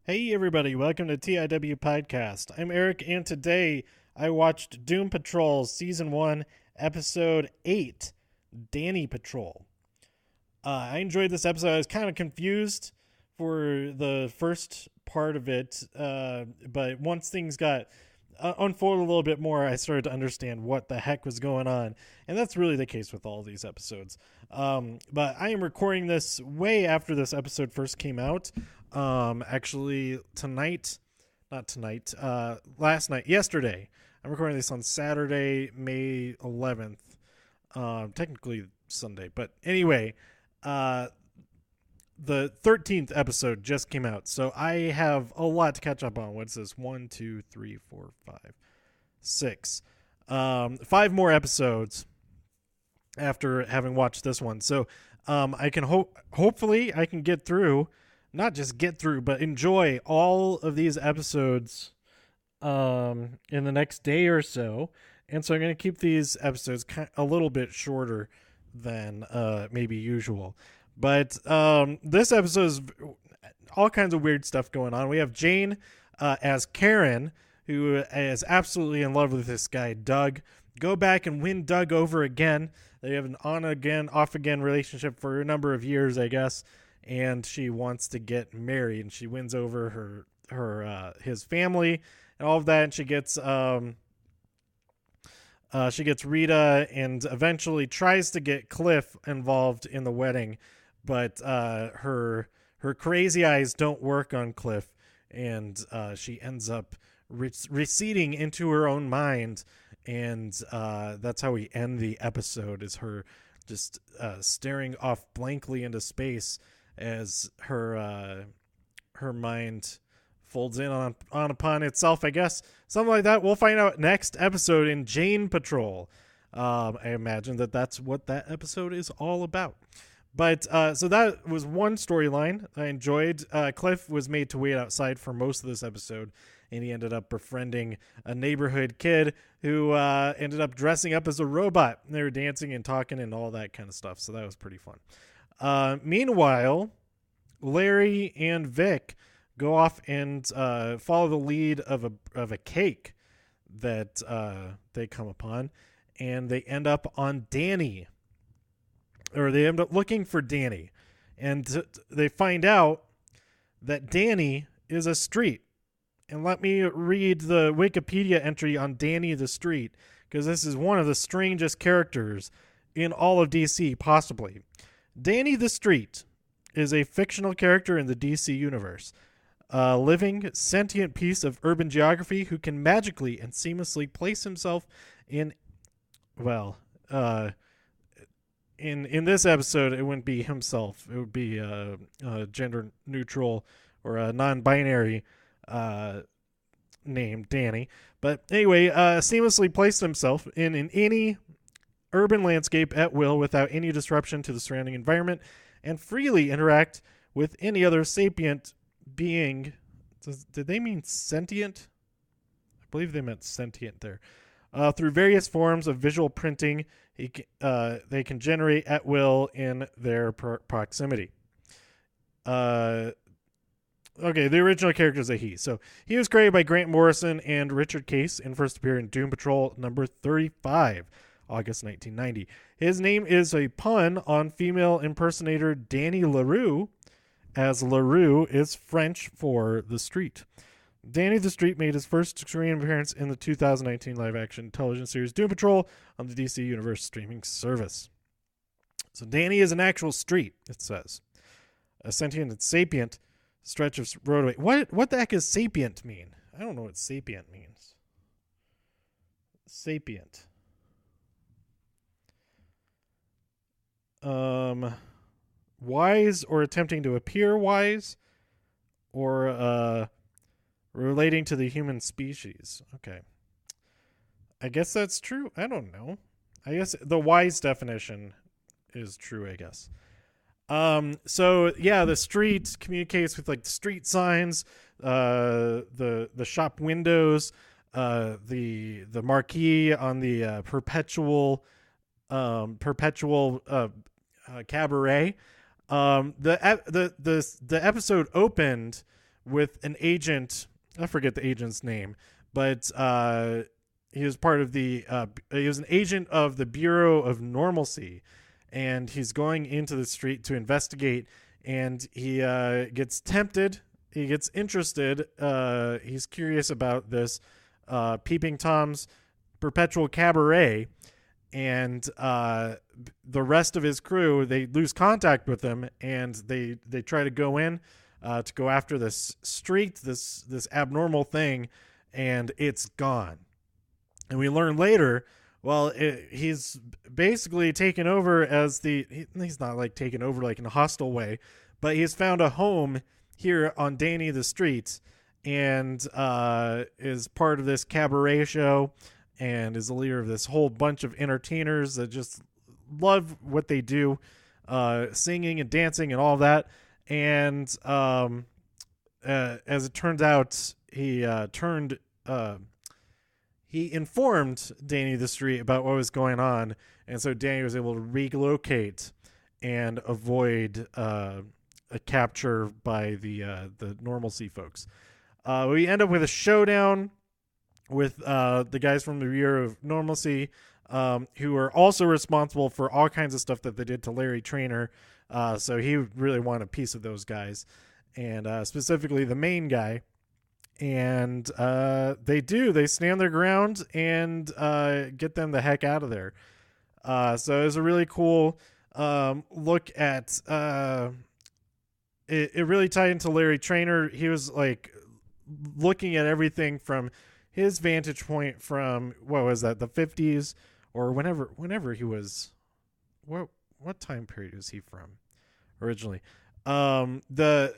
Hey everybody, welcome to TIW Podcast. I'm Eric, and today I watched Doom Patrol Season 1, Episode 8, Danny Patrol. I enjoyed this episode. I was kind of confused for the first part of it, but once things got unfolded a little bit more, I started to understand what the heck was going on, and that's really the case with all these episodes. But I am recording this way after this episode first came out. Actually, not tonight, last night, yesterday. I'm recording this on Saturday, May 11th. Technically Sunday, but anyway, uh, the 13th episode just came out, so I have a lot to catch up on. What's this? 1, 2, 3, 4, 5, 6. 5 more episodes after having watched this one. So I can hopefully I can get through, not just get through, but enjoy all of these episodes in the next day or so. And so I'm going to keep these episodes a little bit shorter than maybe usual. But this episode is all kinds of weird stuff going on. We have Jane as Karen, who is absolutely in love with this guy, Doug. Go back and win Doug over again. They have an on again, off again relationship for a number of years, I guess. And she wants to get married, and she wins over his family and all of that. And she gets Rita, and eventually tries to get Cliff involved in the wedding, but her crazy eyes don't work on Cliff, and she ends up receding into her own mind, and that's how we end the episode, is her just staring off blankly into space as her mind folds in on upon itself, I guess. Something like that. We'll find out next episode in Jane Patrol. I imagine that's what that episode is all about. But so that was one storyline I enjoyed. Cliff was made to wait outside for most of this episode, and he ended up befriending a neighborhood kid who ended up dressing up as a robot. They were dancing and talking and all that kind of stuff, so that was pretty fun. Meanwhile, Larry and Vic go off and follow the lead of a cake that they come upon, and they end up on Danny, or they end up looking for Danny, and they find out that Danny is a street. And let me read the Wikipedia entry on Danny the Street, because this is one of the strangest characters in all of DC, possibly. Danny the Street is a fictional character in the DC universe. A living, sentient piece of urban geography who can magically and seamlessly place himself in, well, in this episode, it wouldn't be himself. It would be gender neutral or a non-binary name, Danny. But anyway, seamlessly place himself in any urban landscape at will without any disruption to the surrounding environment, and freely interact with any other sapient being. Did they mean sentient? I believe they meant sentient there. Through various forms of visual printing, they can generate at will in their proximity. Okay, the original character is a he. So he was created by Grant Morrison and Richard Case, and first appeared in Doom Patrol number 35, August 1990. His name is a pun on female impersonator Danny LaRue, as LaRue is French for the street. Danny the Street made his first screen appearance in the 2019 live-action television series Doom Patrol on the DC Universe streaming service. So Danny is an actual street, it says. A sentient and sapient stretch of roadway. What the heck does sapient mean? I don't know what sapient means. Sapient. Wise or attempting to appear wise, or relating to the human species. Okay. I guess that's true. I don't know. I guess the wise definition is true, I guess. So yeah, the street communicates with like the street signs, the shop windows, the marquee on the perpetual cabaret. The episode opened with an agent. I forget the agent's name, but he was part of he was an agent of the Bureau of Normalcy, and he's going into the street to investigate, and he gets tempted. He gets interested. He's curious about this Peeping Tom's perpetual cabaret, and the rest of his crew, they lose contact with him, and they try to go in to go after this street, this abnormal thing, and it's gone. And we learn later, well, he's basically taken over as he's not like taken over like in a hostile way, but he's found a home here on Danny the Street, and is part of this cabaret show, and is the leader of this whole bunch of entertainers that just love what they do, singing and dancing and all that. And as it turns out, he informed Danny the Street about what was going on, and so Danny was able to relocate and avoid a capture by the Normalcy folks. We end up with a showdown with the guys from the Bureau of Normalcy, who are also responsible for all kinds of stuff that they did to Larry Trainor. So he really wanted a piece of those guys, and specifically the main guy. And they stand their ground and get them the heck out of there. So it was a really cool look at it really tied into Larry Trainor. He was like looking at everything from his vantage point from, what was that, the 50s, or whenever he was, what time period is he from originally? The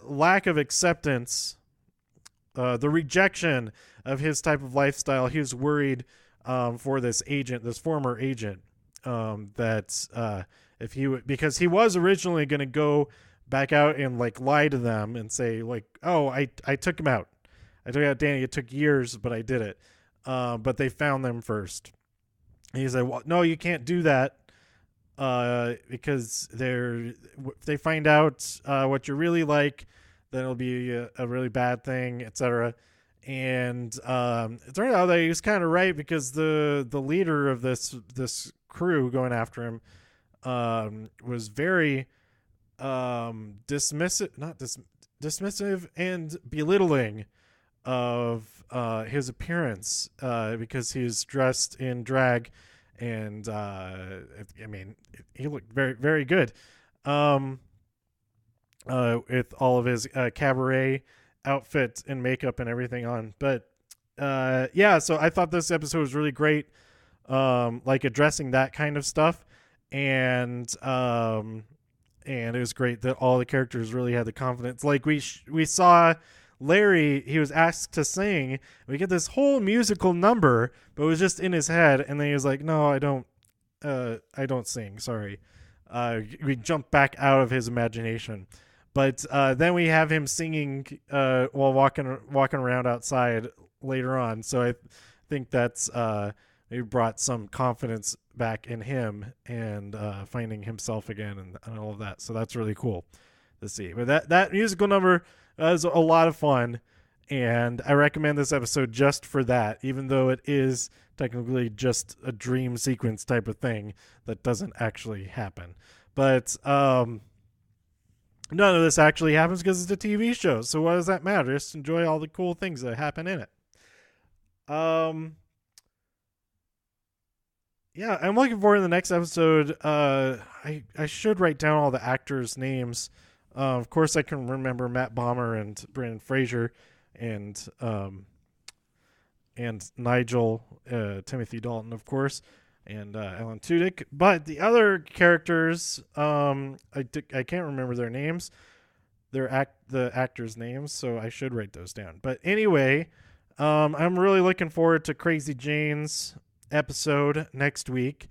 lack of acceptance, the rejection of his type of lifestyle. He was worried for this former agent, that if he would, because he was originally going to go back out and like lie to them and say like, oh, I took him out. I took out Danny. It took years, but I did it. But they found them first. And he said, well, no, you can't do that. Because if they find out what you're really like, then it'll be a really bad thing, etc. And it turned out that he was kind of right, because the leader of this crew going after him was very dismissive and belittling of his appearance, because he's dressed in drag, and I mean, he looked very, very good with all of his cabaret outfit and makeup and everything on. But yeah, so I thought this episode was really great, like addressing that kind of stuff, and it was great that all the characters really had the confidence. Like we saw Larry, he was asked to sing. We get this whole musical number, but it was just in his head, and then he was like, "No, I don't sing. Sorry." We jump back out of his imagination, but then we have him singing while walking around outside later on. So I think that's maybe brought some confidence back in him, and finding himself again, and all of that. So that's really cool to see. But that musical number was a lot of fun, and I recommend this episode just for that, even though it is technically just a dream sequence type of thing that doesn't actually happen. But none of this actually happens because it's a TV show, so what does that matter? Just enjoy all the cool things that happen in it. Yeah, I'm looking forward to the next episode. I should write down all the actors' names. Of course, I can remember Matt Bomer and Brendan Fraser, and Nigel, Timothy Dalton, of course, and Alan Tudyk. But the other characters, I can't remember their names. The actors' names, so I should write those down. But anyway, I'm really looking forward to Crazy Jane's episode next week.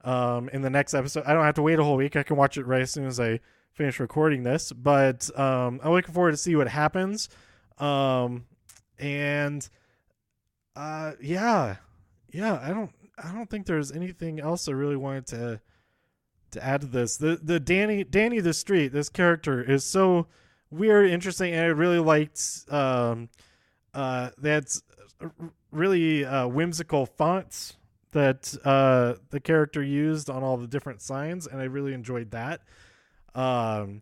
In the next episode, I don't have to wait a whole week. I can watch it right as soon as I finish recording this. But I'm looking forward to see what happens. Yeah, I don't think there's anything else I really wanted to add to this. The Danny the Street, this character is so weird, interesting, and I really liked that's really whimsical fonts that the character used on all the different signs, and I really enjoyed that. Um,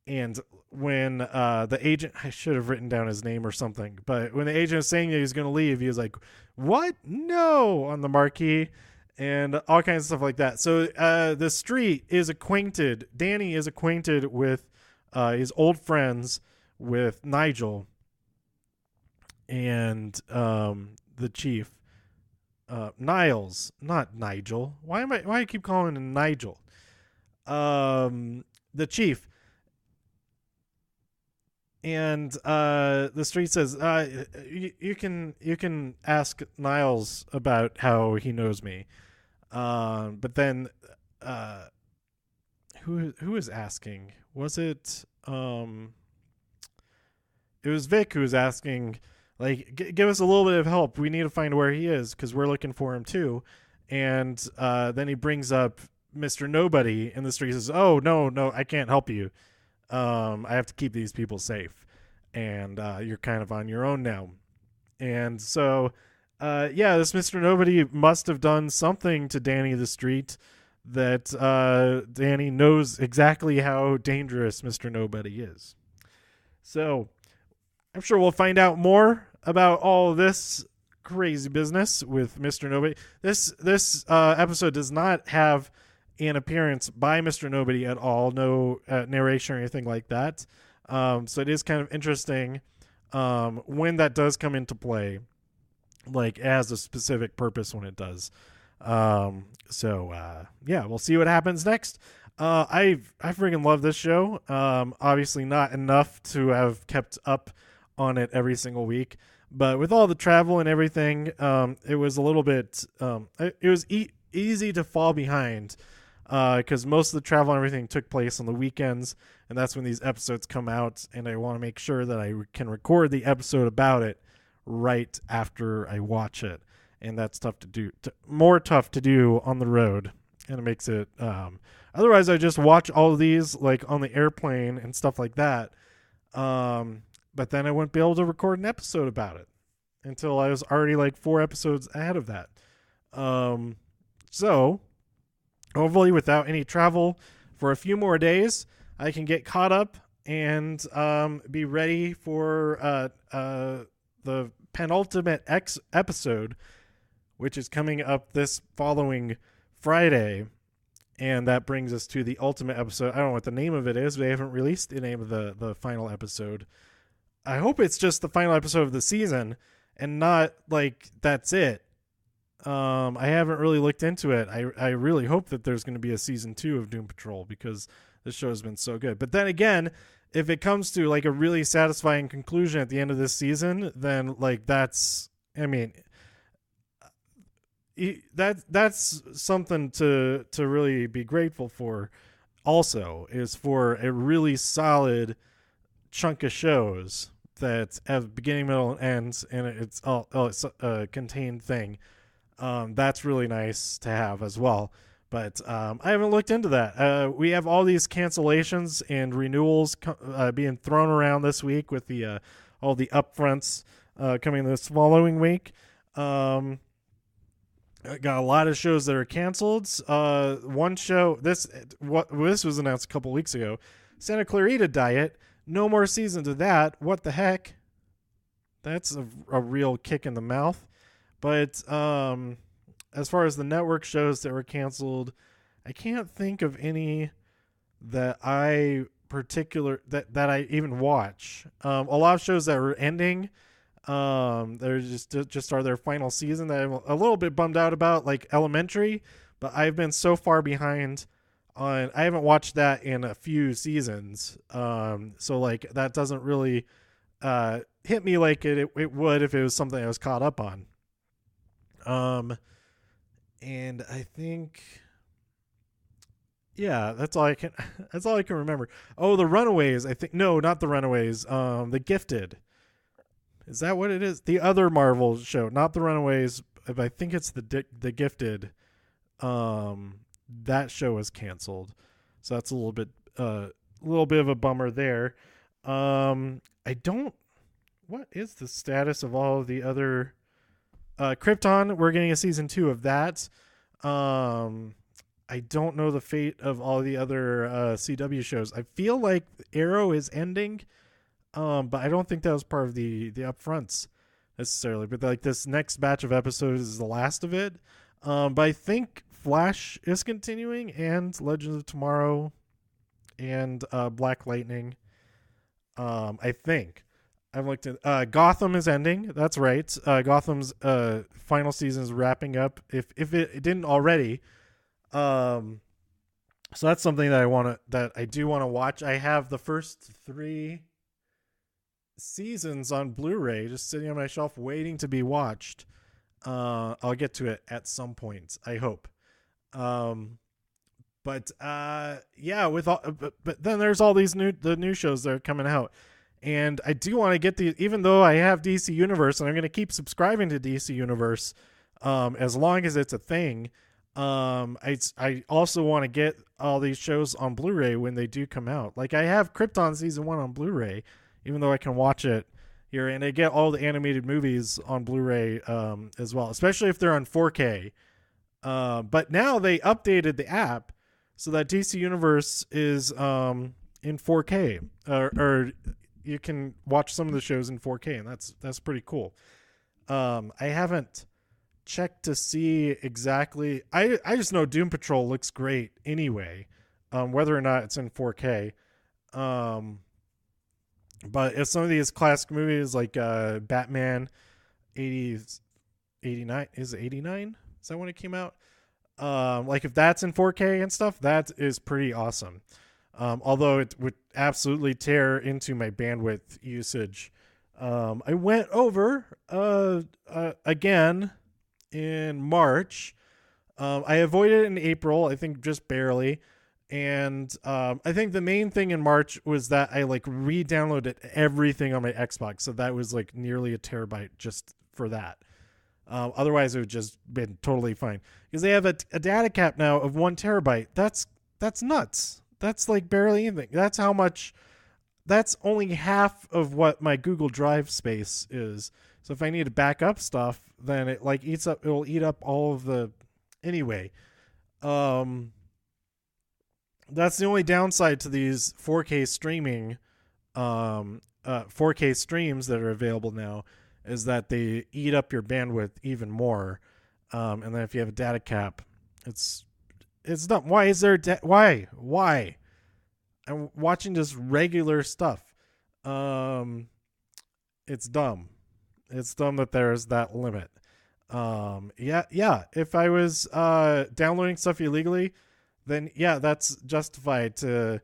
and when the agent, I should have written down his name or something, but when the agent was saying that he was going to leave, he was like, "What? No!" on the marquee, and all kinds of stuff like that. So the street is acquainted. Danny is acquainted with his old friends with Nigel and the chief. Niles, not Nigel. Why do I keep calling him Nigel? The chief. And the street says, you can ask Niles about how he knows me. But then who is asking? Was it it was Vic who was asking, like, give us a little bit of help. We need to find where he is because we're looking for him too. And then he brings up Mr. Nobody, and the street says, "Oh, no, I can't help you. I have to keep these people safe, and you're kind of on your own now." And so, this Mr. Nobody must have done something to Danny the Street that Danny knows exactly how dangerous Mr. Nobody is. So I'm sure we'll find out more about all of this crazy business with Mr. Nobody. This episode does not have an appearance by Mr. Nobody at all. No narration or anything like that. So it is kind of interesting when that does come into play. Like, it has a specific purpose when it does. We'll see what happens next. I freaking love this show. Obviously not enough to have kept up on it every single week, but with all the travel and everything, it was a little bit it was easy to fall behind because most of the travel and everything took place on the weekends, and that's when these episodes come out, and I want to make sure that I can record the episode about it right after I watch it, and that's tough to do, more tough to do on the road, and it makes it otherwise I just watch all of these like on the airplane and stuff like that, but then I wouldn't be able to record an episode about it until I was already like 4 episodes ahead of that. So hopefully without any travel for a few more days, I can get caught up and be ready for the penultimate episode, which is coming up this following Friday. And that brings us to the ultimate episode. I don't know what the name of it is. They haven't released the name of the final episode. I hope it's just the final episode of the season and not like that's it. I haven't really looked into it. I really hope that there's going to be a season 2 of Doom Patrol because this show has been so good. But then again, if it comes to like a really satisfying conclusion at the end of this season, then like that's something to really be grateful for. Also, is for a really solid chunk of shows that have beginning, middle, and ends, and it's a contained thing. That's really nice to have as well. But I haven't looked into that. We have all these cancellations and renewals being thrown around this week with the all the upfronts coming this following week. I got a lot of shows that are canceled. One show, this was announced a couple weeks ago, Santa Clarita Diet. No more seasons of that. What the heck? That's a real kick in the mouth. But as far as the network shows that were canceled, I can't think of any that I I even watch. A lot of shows that were ending, they're just are their final season that I'm a little bit bummed out about, like Elementary. But I've been so far behind on. I haven't watched that in a few seasons. So like that doesn't really hit me like it would if it was something I was caught up on. And I think, yeah, that's all I can remember. Oh, The Runaways. I think, no, not The Runaways. The Gifted. Is that what it is? The other Marvel show, not The Runaways. I think it's the Gifted. That show was canceled. So that's a little bit of a bummer there. I don't. What is the status of all of the other? Krypton. We're getting a season 2 of that. I don't know the fate of all the other CW shows. I feel like Arrow is ending, but I don't think that was part of the upfronts necessarily. But like this next batch of episodes is the last of it. But I think Flash is continuing, and Legends of Tomorrow, and Black Lightning. I think. I've looked at Gotham is ending. That's right. Gotham's final season is wrapping up. If it didn't already, so that's something that I do want to watch. I have the first 3 seasons on Blu-ray just sitting on my shelf waiting to be watched. I'll get to it at some point, I hope. But yeah, with all, but then there's all these new shows that are coming out. And I do want to get even though I have DC Universe and I'm going to keep subscribing to DC Universe as long as it's a thing. I also want to get all these shows on Blu-ray when they do come out. Like I have Krypton season 1 on Blu-ray, even though I can watch it here, and I get all the animated movies on Blu-ray as well, especially if they're on 4K. But now they updated the app so that DC Universe is in 4K, or you can watch some of the shows in 4K, and that's pretty cool. I haven't checked to see exactly. I just know Doom Patrol looks great anyway, whether or not it's in 4K. But if some of these classic movies like Batman 89, is it 89? Is that when it came out? Like if that's in 4K and stuff, that is pretty awesome. Although it would absolutely tear into my bandwidth usage. I went over again in March. I avoided it in April, I think just barely. And I think the main thing in March was that I like re-downloaded everything on my Xbox. So that was like nearly a terabyte just for that. Otherwise, it would just been totally fine. Because they have a data cap now of 1 terabyte. That's nuts. That's like barely anything. That's how much. That's only half of what my Google Drive space is. So if I need to back up stuff, then it like eats up. It will eat up all of the. Anyway, that's the only downside to these 4K streaming, 4K streams that are available now, is that they eat up your bandwidth even more. And then if you have a data cap, it's dumb. Why is there why? I'm watching just regular stuff. It's dumb. It's dumb that there's that limit. Yeah. If I was downloading stuff illegally, then yeah, that's justified to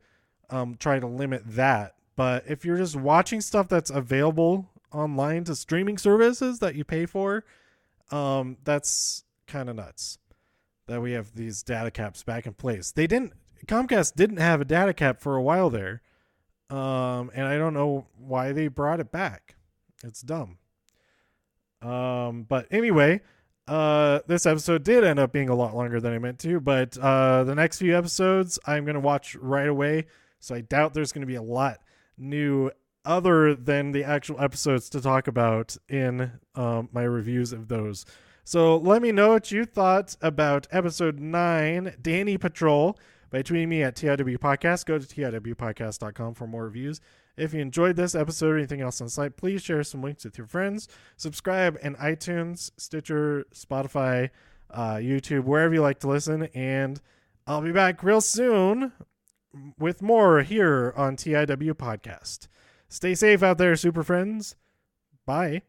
try to limit that. But if you're just watching stuff that's available online to streaming services that you pay for, that's kind of nuts that we have these data caps back in place. Comcast didn't have a data cap for a while there, and I don't know why they brought it back. It's dumb. But anyway, this episode did end up being a lot longer than I meant to, but the next few episodes I'm going to watch right away, so I doubt there's going to be a lot new other than the actual episodes to talk about in my reviews of those. So let me know what you thought about episode 9, Danny Patrol, by tweeting me at TIW Podcast. Go to TIWpodcast.com for more reviews. If you enjoyed this episode or anything else on the site, please share some links with your friends. Subscribe in iTunes, Stitcher, Spotify, YouTube, wherever you like to listen. And I'll be back real soon with more here on TIW Podcast. Stay safe out there, super friends. Bye.